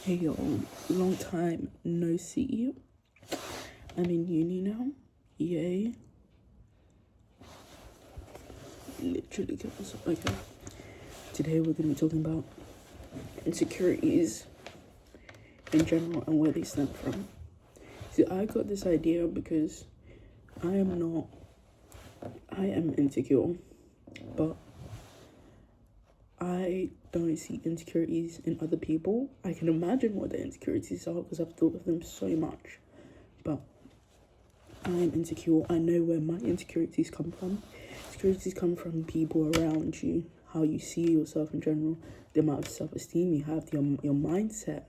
Hey yo, long time no see. I'm in uni now. Yay. Literally kills. Okay. Today we're gonna be talking about insecurities in general and where they stem from. See, I got this idea because I am insecure, but I don't see insecurities in other people. I can imagine what the insecurities are because I've thought of them so much, but I am insecure. I know where my insecurities come from. Insecurities come from people around you, how you see yourself in general, the amount of self-esteem you have, your mindset.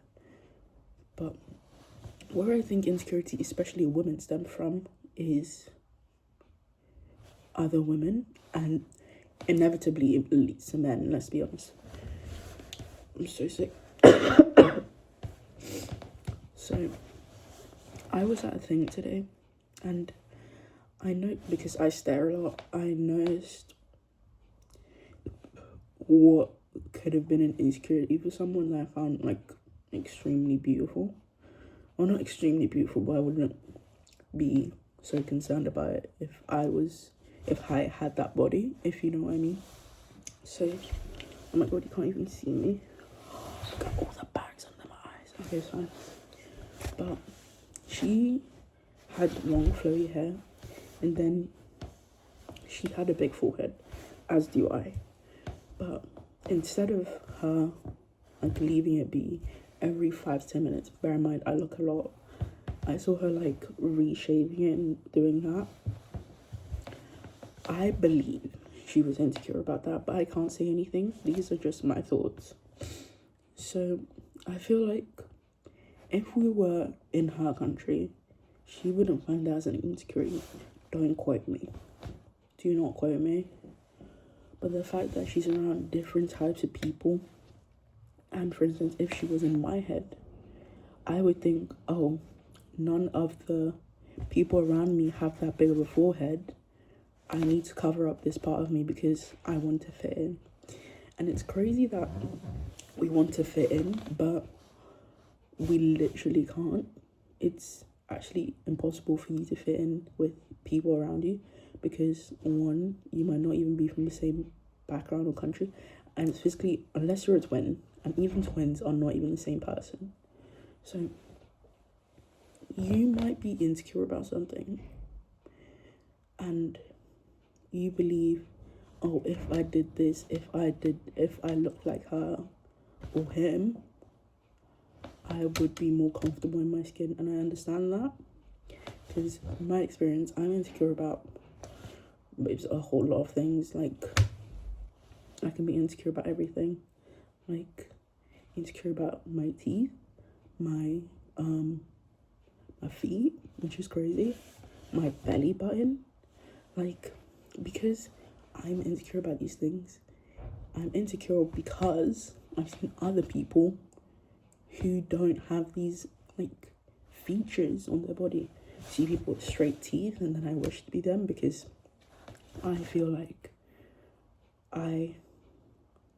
But where I think insecurity, especially women, stem from is other women, and inevitably it leads to men, let's be honest. I'm so sick. So, I was at a thing today, and I know, because I stare a lot, I noticed what could have been an insecurity for someone that I found, like, extremely beautiful. Well, not extremely beautiful, but I wouldn't be so concerned about it if I had that body, if you know what I mean. So, oh my god, you can't even see me. Look at all the bags under my eyes. Okay, it's fine. But she had long flowy hair, and then she had a big forehead, as do I. But instead of her like leaving it be every 5 to 10 minutes, bear in mind I look a lot, I saw her like reshaving it and doing that. I believe she was insecure about that, but I can't say anything. These are just my thoughts. So I feel like if we were in her country, she wouldn't find that as an insecurity. Don't quote me. Do not quote me. But the fact that she's around different types of people, and for instance, if she was in my head, I would think, oh, none of the people around me have that big of a forehead. I need to cover up this part of me because I want to fit in. And it's crazy that we want to fit in, but we literally can't. It's actually impossible for you to fit in with people around you because, one, you might not even be from the same background or country, and it's physically, unless you're a twin, and even twins are not even the same person. So you might be insecure about something, and you believe, oh, if I did this, if I looked like her or him, I would be more comfortable in my skin. And I understand that because in my experience, I'm insecure about a whole lot of things. Like, I can be insecure about everything. Like, insecure about my teeth, my feet, which is crazy, my belly button. Like, because I'm insecure about these things, I'm insecure because I've seen other people who don't have these like features on their body. See people with straight teeth, and then I wish to be them because I feel like I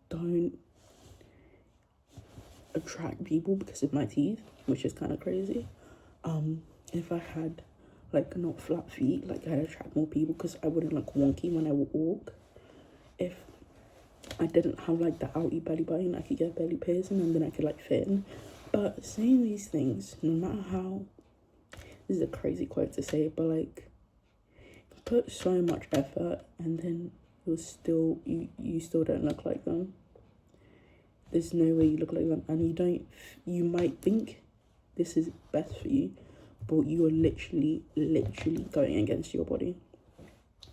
don't attract people because of my teeth, which is kind of crazy. If I had like not flat feet, like I'd attract more people because I wouldn't look wonky when I would walk. If I didn't have like the outy belly button, I could get belly piercing and then I could like fit in. But saying these things, no matter how, this is a crazy quote to say, but like, put so much effort and then you still don't look like them. There's no way you look like them, and you might think this is best for you, but you are literally going against your body.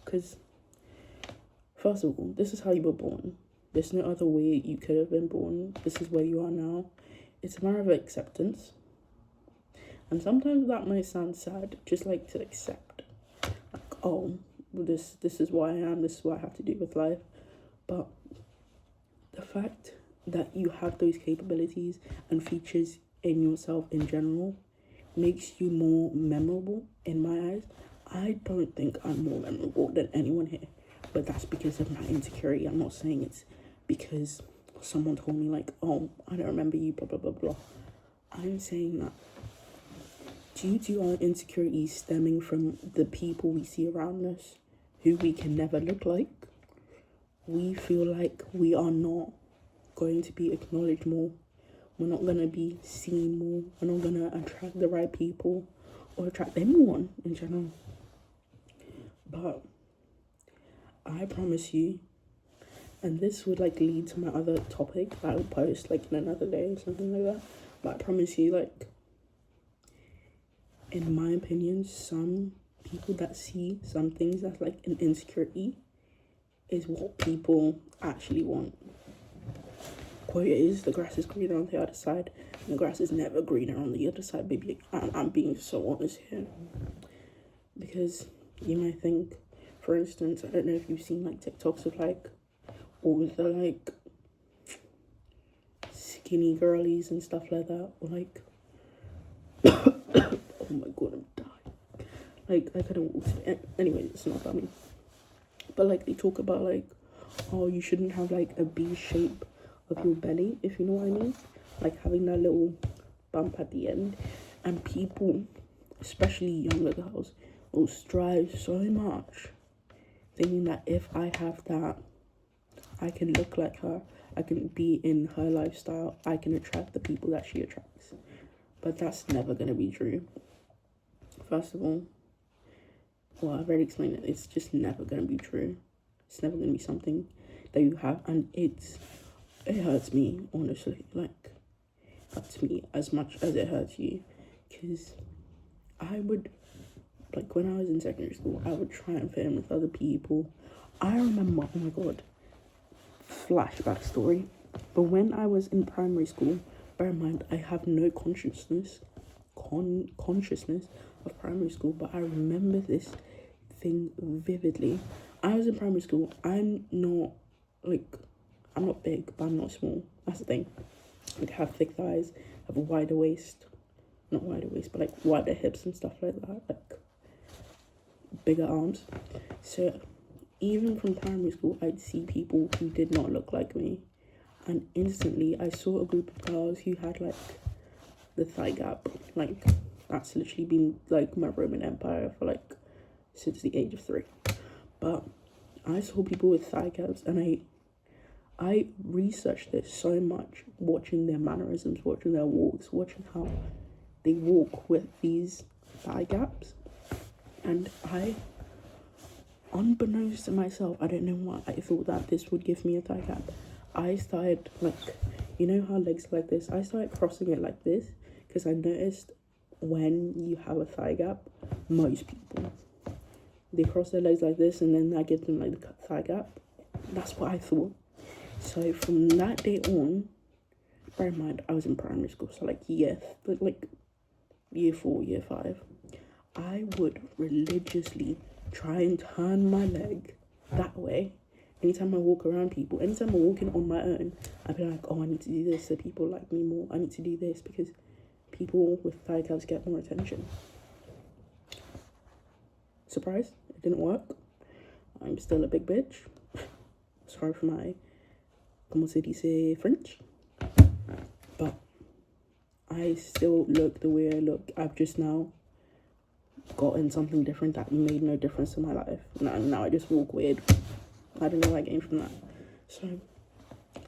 Because first of all, this is how you were born. There's no other way you could have been born. This is where you are now. It's a matter of acceptance. And sometimes that might sound sad, just like to accept. Like, oh, well, this is what I am, this is what I have to do with life. But the fact that you have those capabilities and features in yourself in general makes you more memorable in my eyes. I don't think I'm more memorable than anyone here, but that's because of my insecurity. I'm not saying it's because someone told me like, oh, I don't remember you, blah, blah, blah, blah. I'm saying that due to our insecurities stemming from the people we see around us, who we can never look like, we feel like we are not going to be acknowledged more. We're not going to be seen more. We're not going to attract the right people or attract anyone in general. But I promise you, and this would like lead to my other topic that I would post like in another day or something like that. But I promise you, like, in my opinion, some people that see some things that's like an insecurity is what people actually want. Quote is, the grass is greener on the other side, and the grass is never greener on the other side, baby. I'm being so honest here. Because you might think, for instance, I don't know if you've seen like TikToks of like all the like skinny girlies and stuff like that, or like oh my god, I'm dying. Like I couldn't walk today. Anyway, it's not funny. But like they talk about like, oh, you shouldn't have like a B shape of your belly, if you know what I mean. Like having that little bump at the end. And people, especially younger girls, will strive so much thinking that if I have that, I can look like her, I can be in her lifestyle, I can attract the people that she attracts. But that's never going to be true. First of all, well, I've already explained it. It's just never going to be true. It's never going to be something that you have. And it hurts me, honestly. Like, it hurts me as much as it hurts you. Because I would, like, when I was in secondary school, I would try and fit in with other people. I remember, oh my god, flashback story. But when I was in primary school, bear in mind, I have no consciousness of primary school, but I remember this thing vividly. I was in primary school. I'm not big, but I'm not small. That's the thing. Like, I have thick thighs, I have a wider waist. Not wider waist, but like wider hips and stuff like that. Like bigger arms. So even from primary school, I'd see people who did not look like me. And instantly, I saw a group of girls who had like the thigh gap. Like, that's literally been like my Roman Empire for like since the age of 3. But I saw people with thigh gaps, and I researched this so much, watching their mannerisms, watching their walks, watching how they walk with these thigh gaps. And I, unbeknownst to myself, I don't know why I thought that this would give me a thigh gap. I started, like, you know how legs are like this? I started crossing it like this because I noticed when you have a thigh gap, most people, they cross their legs like this, and then that gives them like the thigh gap. That's what I thought. So from that day on, bear in mind, I was in primary school, so like year 4, year 5, I would religiously try and turn my leg that way. Anytime I walk around people, anytime I'm walking on my own, I'd be like, oh, I need to do this so people like me more. I need to do this because people with thigh gaps get more attention. Surprise, it didn't work. I'm still a big bitch. Sorry for my, como se dice, French. But I still look the way I look. I've just now gotten something different that made no difference to my life. Now I just walk weird. I don't know where I came from that. So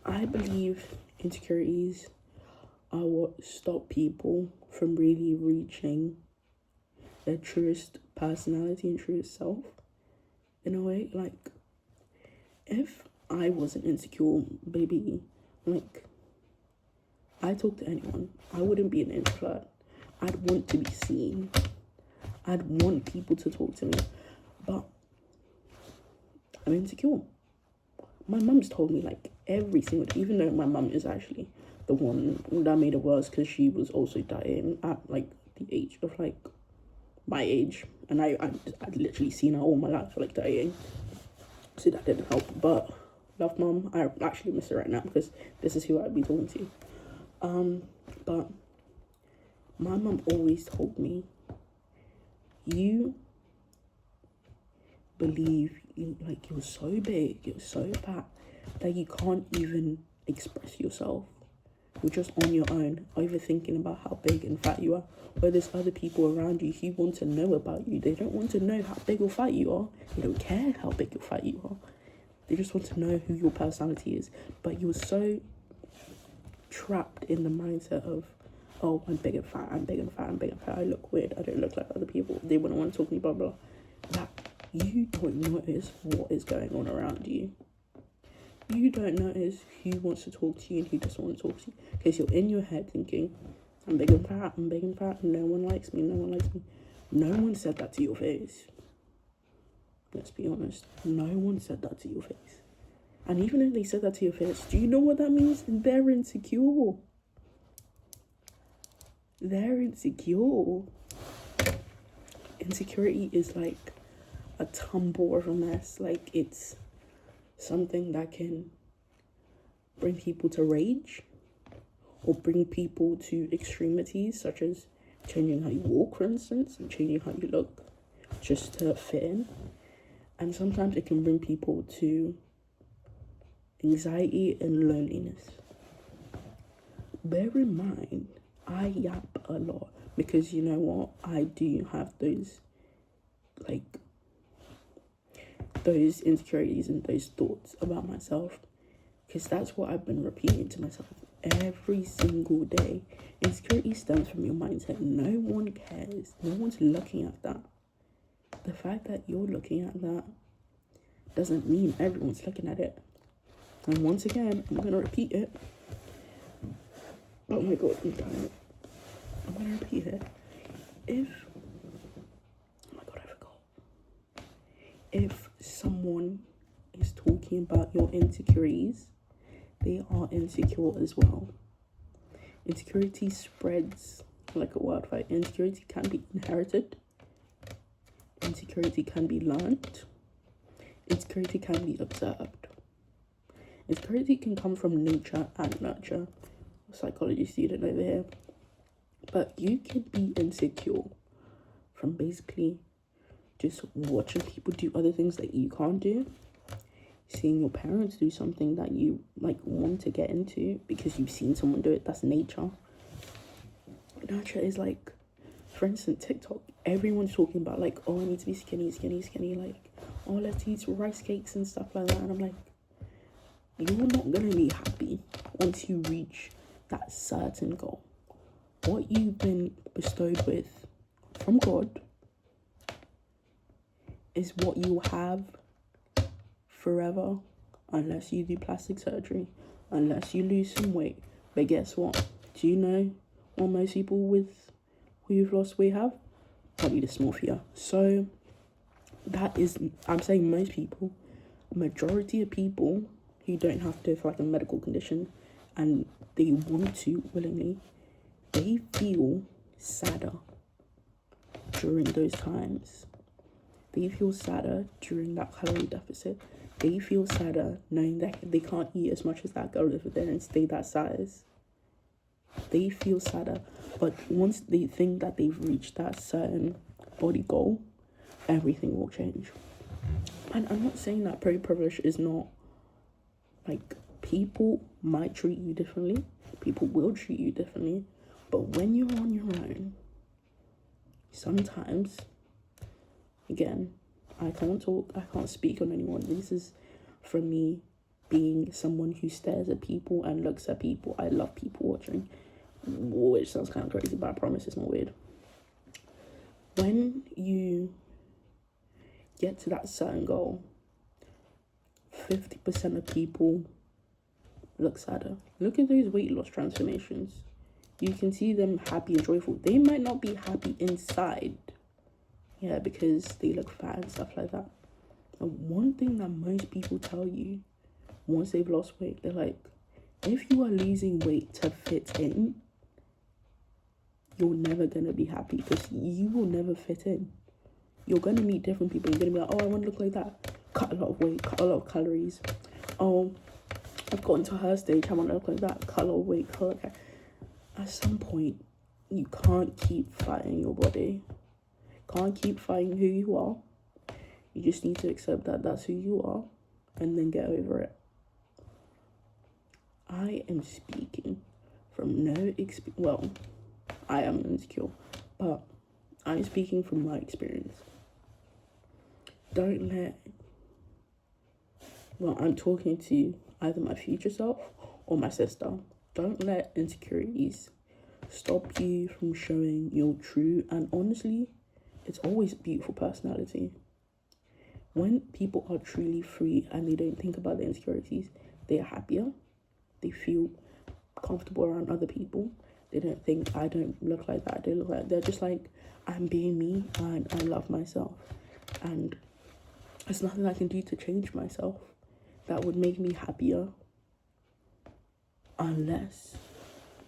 I believe insecurities are what stop people from really reaching their truest personality and truest self. In a way, like, if I wasn't insecure, baby, like, I talk to anyone. I wouldn't be an introvert. I'd want to be seen. I'd want people to talk to me. But I'm insecure. My mum's told me like every single day, even though my mum is actually the one that made it worse because she was also dying at like the age of like my age, and I'd literally seen her all my life like dying, so that didn't help. But love mum. I actually miss her right now because this is who I'd be talking to. But my mum always told me, you believe like you're so big, you're so fat that you can't even express yourself. You're just on your own, overthinking about how big and fat you are. Where there's other people around you who want to know about you. They don't want to know how big or fat you are. They don't care how big or fat you are. They just want to know who your personality is. But you're so trapped in the mindset of, oh, I'm big and fat, I'm big and fat, I'm big and fat, I look weird, I don't look like other people, they wouldn't want to talk to me, blah, blah, that you don't notice what is going on around you. You don't notice who wants to talk to you and who doesn't want to talk to you, because you're in your head thinking, I'm big and fat, I'm big and fat, no one likes me, no one likes me. No one said that to your face. Let's be honest, no one said that to your face. And even if they said that to your face, do you know what that means? They're insecure. They're insecure. Insecurity is like a tumble of a mess. Like, it's something that can bring people to rage or bring people to extremities, such as changing how you walk, for instance, and changing how you look just to fit in. And sometimes it can bring people to anxiety and loneliness. Bear in mind, I yap a lot because you know what? I do have those insecurities and those thoughts about myself, because that's what I've been repeating to myself every single day. Insecurity stems from your mindset. No one cares. No one's looking at that. The fact that you're looking at that doesn't mean everyone's looking at it. And once again, I'm going to repeat it. Oh my God, I'm tired. I'm going to repeat it. Oh my God, I forgot. If someone is talking about your insecurities, they are insecure as well. Insecurity spreads like a wildfire. Insecurity can be inherited. Insecurity can be learned. Insecurity can be observed. Insecurity can come from nature and nurture. Psychology student over here. But you can be insecure from basically just watching people do other things that you can't do. Seeing your parents do something that you want to get into because you've seen someone do it. That's nature. Nurture is like, for instance, TikTok. Everyone's talking about oh, I need to be skinny. Oh, let's eat rice cakes and stuff like that. And I'm like, you're not going to be happy once you reach that certain goal. What you've been bestowed with from God is what you have forever, unless you do plastic surgery, unless you lose some weight. But guess what? Do you know what most people who've lost weight have? Body dysmorphia. So that is, I'm saying most people, majority of people who don't have to for a medical condition and they want to willingly, they feel sadder during those times. They feel sadder during that calorie deficit. They feel sadder knowing that they can't eat as much as that girl over there and stay that size. They feel sadder. But once they think that they've reached that certain body goal, everything will change. And I'm not saying that privilege is not, people might treat you differently. People will treat you differently. But when you're on your own, sometimes, again, I can't speak on anyone. This is from me being someone who stares at people and looks at people. I love people watching, which sounds kind of crazy, but I promise it's not weird. When you get to that certain goal, 50% of people look sadder. Look at those weight loss transformations. You can see them happy and joyful. They might not be happy inside, because they look fat and stuff like that. And one thing that most people tell you once they've lost weight, they're like, if you are losing weight to fit in, you're never going to be happy because you will never fit in. You're going to meet different people. You're going to be like, oh, I want to look like that. Cut a lot of weight, cut a lot of calories. Oh, I've gotten to her stage. I want to look like that. Cut a lot of weight, cut like that. At some point, you can't keep fighting your body. Can't keep fighting who you are. You just need to accept that that's who you are and then get over it. I am speaking from no experience. Well, I am insecure, but I'm speaking from my experience. Don't let, well, I'm talking to either my future self or my sister. Don't let insecurities stop you from showing your true and honestly, it's always a beautiful personality. When people are truly free and they don't think about their insecurities, they are happier. They feel comfortable around other people. They don't think I don't look like that. They look like, they're just like, I'm being me and I love myself. And there's nothing I can do to change myself that would make me happier unless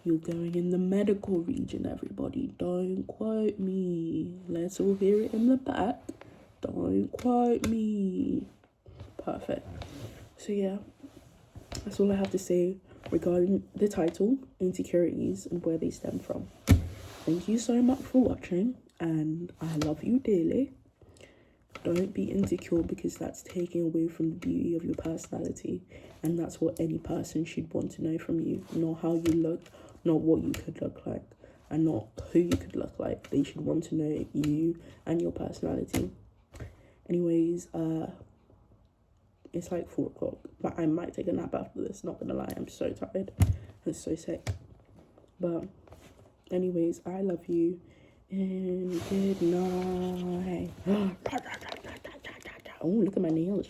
you're going in the medical region, everybody. Don't quote me. Let's all hear it in the back. Don't quote me. Perfect. So yeah, that's all I have to say regarding the title, insecurities, and where they stem from. Thank you so much for watching, and I love you dearly. Don't be insecure, because that's taking away from the beauty of your personality, and that's what any person should want to know from you. Not how you look, not what you could look like, and not who you could look like. They should want to know you and your personality. Anyways, it's like 4 o'clock, but I might take a nap after this, not gonna lie. I'm so tired and so sick. But anyways, I love you and good night. Oh, look at my nails.